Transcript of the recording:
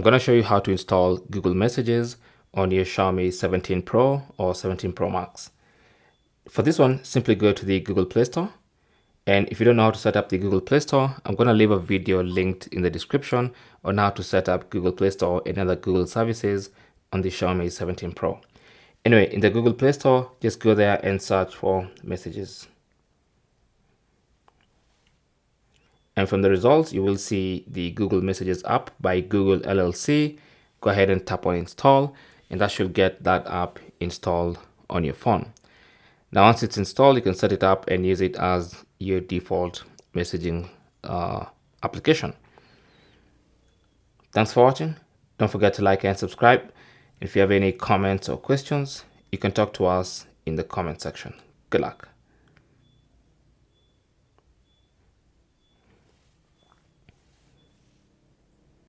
going to show you how to install Google Messages on your Xiaomi 17 Pro or 17 Pro Max. For this one, simply go to the Google Play Store. And if you don't know how to set up the Google Play Store, I'm going to leave a video linked in the description on how to set up Google Play Store and other Google services on the Xiaomi 17 Pro. Anyway, in the Google Play Store, just go there and search for Messages. And from the results, you will see the Google Messages app by Google LLC. Go ahead and tap on install, and that should get that app installed on your phone. Now, once it's installed, you can set it up and use it as your default messaging application. Thanks for watching. Don't forget to like and subscribe. If you have any comments or questions, you can talk to us in the comment section. Good luck.